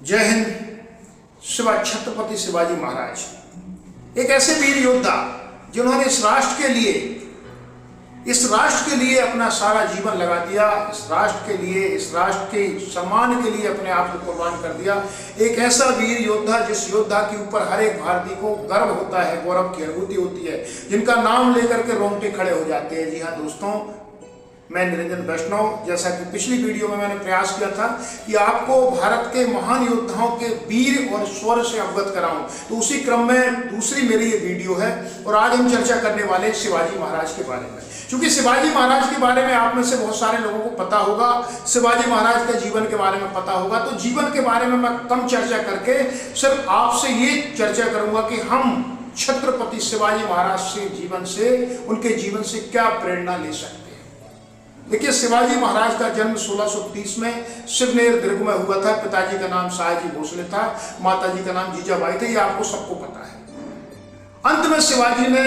जय हिंद। छत्रपति शिवाजी महाराज एक ऐसे वीर योद्धा जिन्होंने इस राष्ट्र के लिए अपना सारा जीवन लगा दिया, इस राष्ट्र के सम्मान के लिए अपने आप को कुर्बान कर दिया। एक ऐसा वीर योद्धा जिस योद्धा के ऊपर हर एक भारतीय को गर्व होता है, गौरव की अनुभूति होती है, जिनका नाम लेकर के रोंगटे खड़े हो जाते हैं। जी हाँ दोस्तों, मैं निरंजन वैष्णव। जैसा कि पिछली वीडियो में मैंने प्रयास किया था कि आपको भारत के महान योद्धाओं के वीर और शौर्य से अवगत कराऊं, तो उसी क्रम में दूसरी मेरी ये वीडियो है और आज हम चर्चा करने वाले शिवाजी महाराज के बारे में। क्योंकि शिवाजी महाराज के बारे में आप में से बहुत सारे लोगों को पता होगा, शिवाजी महाराज के जीवन के बारे में पता होगा, तो जीवन के बारे में मैं कम चर्चा करके सिर्फ आपसे ये चर्चा करूंगा कि हम छत्रपति शिवाजी महाराज से उनके जीवन से क्या प्रेरणा ले सकते हैं। देखिए, शिवाजी महाराज का जन्म 1630 में शिवनेर दुर्ग में हुआ था। पिताजी का नाम शाहजी भोसले था, माताजी का नाम जीजाबाई थे, ये आपको सबको पता है। अंत में शिवाजी ने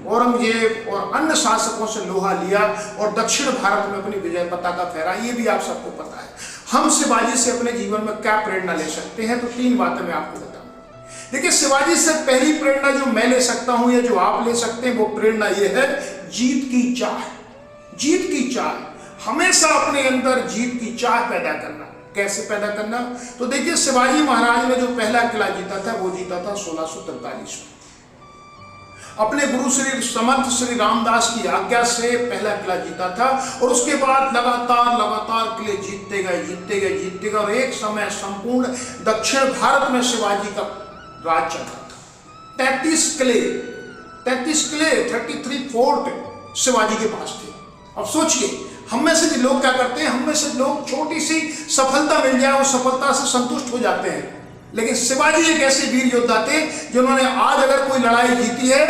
औरंगजेब और अन्य शासकों से लोहा लिया और दक्षिण भारत में अपनी विजय पताका फहराई, ये भी आप सबको पता है। हम शिवाजी से अपने जीवन में क्या प्रेरणा ले सकते हैं, तो 3 बातें मैं आपको बताऊंगा। देखिए, शिवाजी से पहली प्रेरणा जो मैं ले सकता हूं या जो आप ले सकते हैं, वो प्रेरणा ये है जीत की चाह। जीत की चाह, हमेशा अपने अंदर जीत की चाह पैदा करना। कैसे पैदा करना? तो देखिए, शिवाजी महाराज ने जो पहला किला जीता था वो जीता था 1643 में। अपने गुरु श्री समर्थ श्री रामदास की आज्ञा से पहला किला जीता था और उसके बाद लगातार किले जीतते गए और एक समय संपूर्ण दक्षिण भारत में शिवाजी का राज चलता था। 33 किले 33 फोर्ट शिवाजी के पास थे। अब सोचिए, हम में से लोग क्या करते हैं, हम में से लोग छोटी सी सफलता मिल जाए और सफलता से संतुष्ट हो जाते हैं। लेकिन शिवाजी एक ऐसे वीर योद्धा थे जिन्होंने आज अगर कोई लड़ाई जीती है,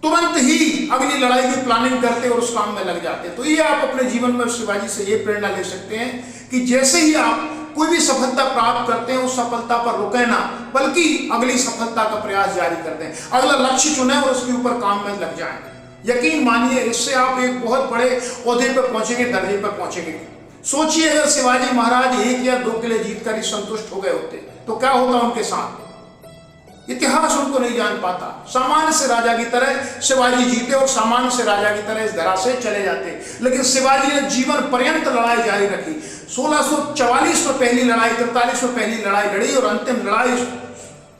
तुरंत ही अगली लड़ाई की प्लानिंग करते और उस काम में लग जाते। तो ये आप अपने जीवन में शिवाजी से ये प्रेरणा ले सकते हैं कि जैसे ही आप कोई भी सफलता प्राप्त करते हैं, उस सफलता पर रुके ना, बल्कि अगली सफलता का प्रयास जारी कर दें। अगला लक्ष्य चुने और उसके ऊपर काम में लग जाएं। यकीन मानिए, इससे आप एक बहुत बड़े ओहदे पर पहुंचेंगे, दर्जे पर पहुंचेंगे। सोचिए, अगर शिवाजी महाराज 1 या 2 किले जीतकर ही संतुष्ट हो गए होते तो क्या होता उनके साथ। इतिहास उनको नहीं जान पाता। सामान्य से राजा की तरह शिवाजी जीते और सामान्य से राजा की तरह इस धरा से चले जाते, लेकिन शिवाजी ने जीवन पर्यंत लड़ाई जारी रखी। 1644 में पहली लड़ाई, 43 में पहली लड़ाई लड़ी और अंतिम लड़ाई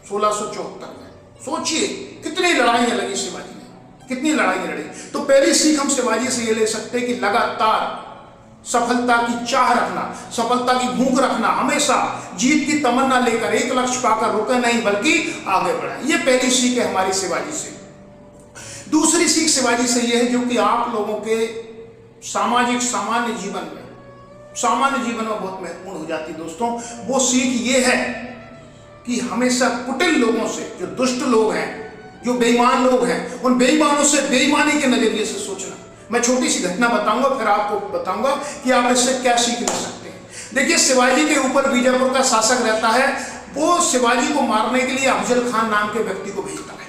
1674 में। सोचिए कितनी लड़ाइयां लगी शिवाजी ने, कितनी लड़ाई लड़ी। तो पहली सीख हम शिवाजी से ये ले सकते हैं कि लगातार सफलता की चाह रखना, सफलता की भूख रखना, हमेशा जीत की तमन्ना लेकर एक लक्ष्य पाकर रुके नहीं, बल्कि आगे बढ़े। ये पहली सीख है हमारी शिवाजी से। दूसरी सीख शिवाजी से यह है, जो कि आप लोगों के सामान्य जीवन में बहुत महत्वपूर्ण हो जाती है दोस्तों। वो सीख ये है कि हमेशा कुटिल लोगों से, जो दुष्ट लोग हैं, जो बेईमान लोग हैं, उन बेईमानों से बेईमानी के नजरिए से सोचना। मैं छोटी सी घटना बताऊंगा, फिर आपको बताऊंगा कि आप इससे क्या सीख ले सकते हैं। देखिए, शिवाजी के ऊपर बीजापुर का शासक रहता है, वो शिवाजी को मारने के लिए अफजल खान नाम के व्यक्ति को भेजता है।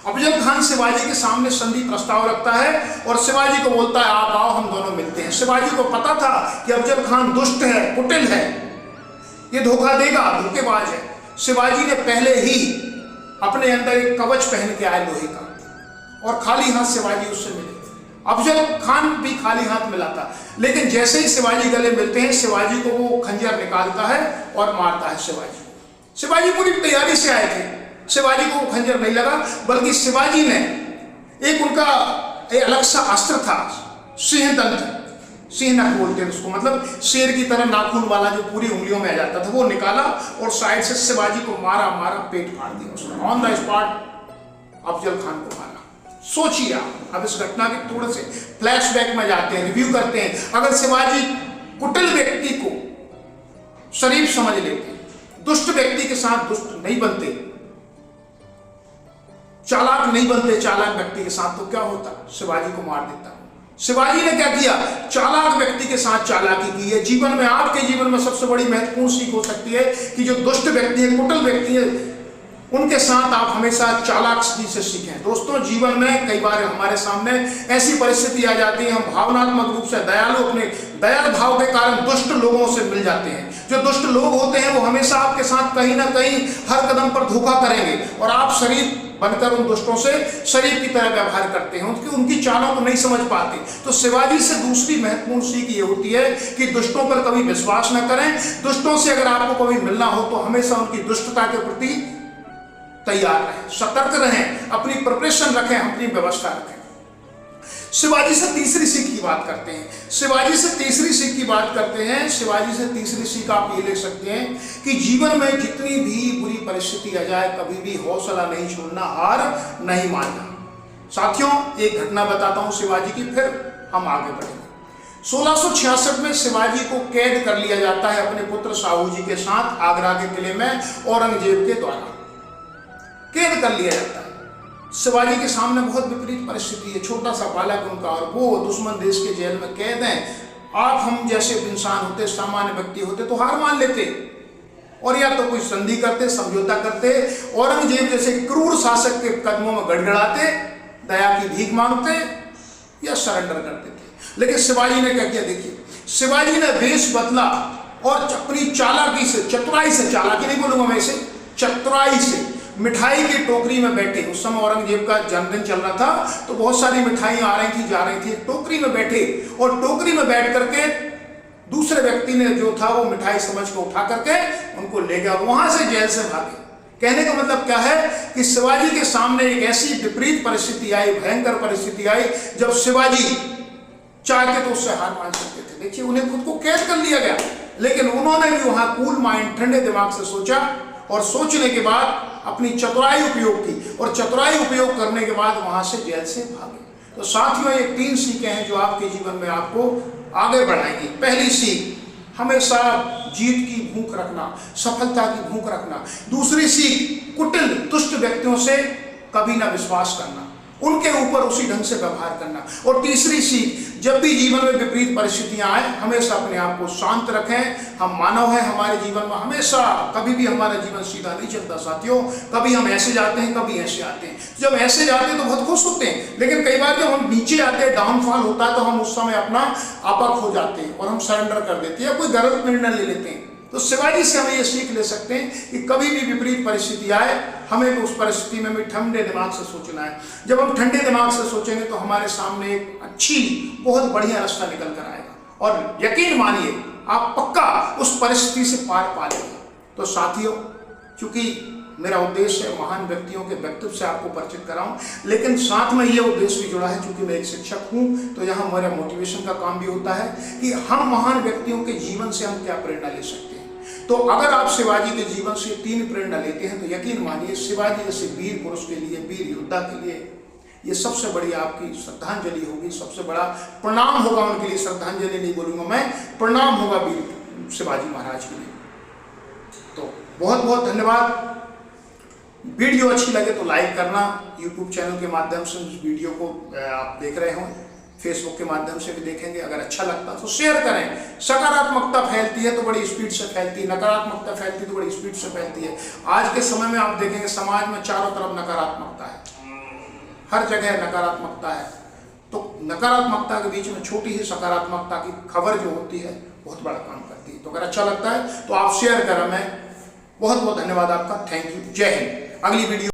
अफजल खान शिवाजी के सामने संधि प्रस्ताव रखता है और शिवाजी को बोलता है, आप आओ, हम दोनों मिलते हैं। शिवाजी को पता था कि अफजल खान दुष्ट है, कुटिल है, ये धोखा देगा, धोखेबाज है। शिवाजी ने पहले ही अपने अंदर एक कवच पहन के आए लोहे का, और खाली हाथ शिवाजी उससे मिले। अफजल खान भी खाली हाथ मिला था, लेकिन जैसे ही शिवाजी गले मिलते हैं, शिवाजी को वो खंजर निकालता है और मारता है शिवाजी पूरी तैयारी से आए थे, शिवाजी को वो खंजर नहीं लगा, बल्कि शिवाजी ने एक उनका एक अलग सा अस्त्र था, सिंहनख बोलते हैं उसको, मतलब शेर की तरह नाखून वाला जो पूरी उंगलियों में आ जाता था, वो निकाला और साइड से शिवाजी को मारा, पेट फाड़ दिया उसने। On the spot Afzal Khan को मारा। सोचिए आप, अब इस घटना के थोड़े से फ्लैशबैक में जाते हैं, रिव्यू करते हैं। अगर शिवाजी कुटिल व्यक्ति को शरीफ समझ लेते, दुष्ट व्यक्ति के साथ दुष्ट नहीं बनते, चालाक नहीं बनते चालाक व्यक्ति के साथ, तो क्या होता? शिवाजी को मार देता। शिवाजी ने क्या किया? चालाक व्यक्ति के साथ चालाकी की है। जीवन में, आपके जीवन में सबसे बड़ी महत्वपूर्ण सीख हो सकती है कि जो दुष्ट व्यक्ति है, कुटिल व्यक्ति है, उनके साथ आप हमेशा चालाकी से सीखें। दोस्तों, जीवन में कई बार हमारे सामने ऐसी परिस्थिति आ जाती है, हम भावनात्मक रूप से दयालु, अपने दयाल भाव के कारण दुष्ट लोगों से मिल जाते हैं। जो दुष्ट लोग होते हैं वो हमेशा आपके साथ कहीं ना कहीं हर कदम पर धोखा करेंगे और आप शरीफ बनकर उन दुष्टों से शरीफ की तरह व्यवहार करते हैं, उनकी चालों को नहीं समझ पाते। तो शिवाजी से दूसरी महत्वपूर्ण सीख ये होती है कि दुष्टों पर कभी विश्वास न करें। दुष्टों से अगर आपको कभी मिलना हो तो हमेशा उनकी दुष्टता के प्रति तैयार रहें, सतर्क रहें, अपनी प्रिपरेशन रखें, अपनी व्यवस्था रखें। शिवाजी से तीसरी सीख की बात करते हैं। शिवाजी से तीसरी सीख की बात करते हैं। शिवाजी से तीसरी सीख आप ये ले सकते हैं कि जीवन में जितनी भी बुरी परिस्थिति आ जाए कभी भी हौसला नहीं छोड़ना, हार नहीं मानना। साथियों, एक घटना बताता हूं शिवाजी की, फिर हम आगे बढ़ेंगे। 1666 में शिवाजी को कैद कर लिया जाता है अपने पुत्र साहू जी के साथ आगरा के किले में, औरंगजेब के द्वारा कैद कर लिया जाता है। शिवाजी के सामने बहुत विपरीत परिस्थिति है, छोटा सा बालक उनका और वो दुश्मन देश के जेल में कैद हैं। आप हम जैसे इंसान होते, सामान्य व्यक्ति होते तो हार मान लेते और या तो कोई संधि करते, समझौता करते, औरंगजेब जैसे क्रूर शासक के कदमों में गड़गड़ाते, दया की भीख मांगते या सरेंडर कर देते। लेकिन शिवाजी ने क्या किया? देखिए, शिवाजी ने वेश बदला और अपनी चालाकी से, चतुराई से, चालाकी नहीं बोलूंगा मैं इसे, चतुराई से मिठाई की टोकरी में बैठे। उस समय औरंगजेब का जन्मदिन चल रहा था तो बहुत सारी मिठाइयां आ रही थी, जा रही थी। टोकरी में बैठे और टोकरी में बैठ करके दूसरे व्यक्ति ने जो था वो मिठाई समझ के उठा करके उनको ले गया और वहां से जेल से भागे। कहने का मतलब क्या है कि शिवाजी के सामने एक ऐसी विपरीत परिस्थिति आई, भयंकर परिस्थिति आई, जब शिवाजी चाहते तो उससे हार मान सकते थे। देखिए, उन्हें खुद को कैद कर लिया गया, लेकिन उन्होंने भी वहां कूल माइंड, ठंडे दिमाग से सोचा और सोचने के बाद अपनी चतुराई उपयोग की और चतुराई उपयोग करने के बाद वहां से जेल से भागे। तो साथियों, ये 3 सीखें हैं जो आपके जीवन में आपको आगे बढ़ाएंगी। पहली सीख, हमेशा जीत की भूख रखना, सफलता की भूख रखना। दूसरी सीख, कुटिल दुष्ट व्यक्तियों से कभी ना विश्वास करना, उनके ऊपर उसी ढंग से व्यवहार करना। और तीसरी सीख, जब भी जीवन में विपरीत परिस्थितियां आए हमेशा अपने आप को शांत रखें। हम मानव हैं, हमारे जीवन में हमेशा कभी भी हमारा जीवन सीधा नहीं चलता साथियों। कभी हम ऐसे जाते हैं, कभी ऐसे आते हैं। जब ऐसे जाते हैं तो बहुत खुश होते हैं, लेकिन कई बार जब हम नीचे आते हैं, डाउनफॉल होता है, तो हम उस समय अपना आपा खो जाते हैं और हम सरेंडर कर देते हैं या कोई गलत निर्णय ले लेते हैं। तो शिवाजी से हम ये सीख ले सकते हैं कि कभी भी विपरीत परिस्थिति आए हमें उस परिस्थिति में भी ठंडे दिमाग से सोचना है। जब हम ठंडे दिमाग से सोचेंगे तो हमारे सामने एक अच्छी, बहुत बढ़िया रास्ता निकल कर आएगा और यकीन मानिए आप पक्का उस परिस्थिति से पार पा लेंगे। तो साथियों, चूंकि मेरा उद्देश्य है महान व्यक्तियों के व्यक्तित्व से आपको परिचित कराऊं, लेकिन साथ में ये उद्देश्य भी जुड़ा है, चूंकि मैं एक शिक्षक हूं तो यहाँ मेरा मोटिवेशन का काम भी होता है कि हम महान व्यक्तियों के जीवन से हम क्या प्रेरणा ले सकते हैं। तो अगर आप शिवाजी के जीवन से 3 प्रेरणा लेते हैं तो यकीन मानिए शिवाजी जैसे वीर पुरुष के लिए, वीर योद्धा के लिए ये सबसे बड़ी आपकी श्रद्धांजलि होगी, सबसे बड़ा प्रणाम होगा उनके लिए। श्रद्धांजलि नहीं बोलूंगा मैं, प्रणाम होगा वीर शिवाजी महाराज के लिए। तो बहुत बहुत धन्यवाद। वीडियो अच्छी लगे तो लाइक करना। यूट्यूब चैनल के माध्यम से इस वीडियो को आप देख रहे हो, फेसबुक के माध्यम से भी देखेंगे। अगर अच्छा लगता तो शेयर करें। सकारात्मकता फैलती है तो बड़ी स्पीड से फैलती है, नकारात्मकता फैलती है तो बड़ी स्पीड से फैलती है। आज के समय में आप देखेंगे समाज में चारों तरफ नकारात्मकता है, हर जगह नकारात्मकता है। तो नकारात्मकता के बीच में छोटी ही सकारात्मकता की खबर जो होती है बहुत बड़ा काम करती है। तो अगर अच्छा लगता है तो आप शेयर करें। मैं बहुत बहुत धन्यवाद आपका। Thank you. जय हिंद। अगली वीडियो